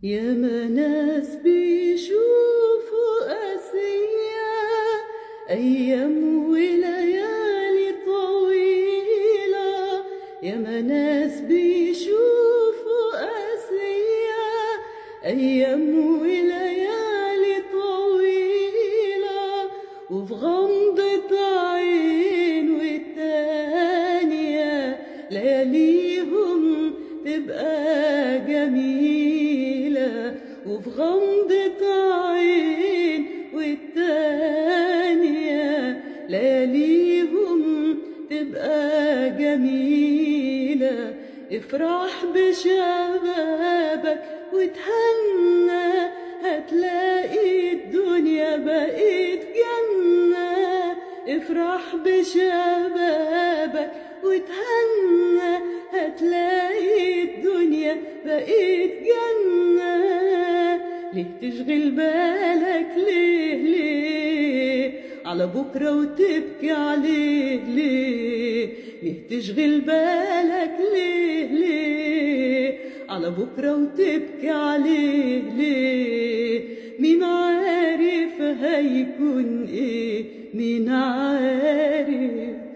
ياما ناس بيشوفوا قاسية أيام وليالي طويلة. ياما ناس بيشوفوا قاسية أيام وليالي طويلة، وفي غمضة عين والتانية لياليهم تبقى جميلة، وفي غمضة عين والتانية لياليهم تبقى جميلة. افرح بشبابك وتهنى، هتلاقي الدنيا بقت جنة. افرح بشبابك وتهنى، هتلاقي الدنيا بقت جنة. ليه تشغل بالك ليه على بكرة وتبكي عليه؟ ليه تشغل بالك ليه على بكرة وتبكي عليه؟ مين عارف هيكون ايه؟ مين عارف؟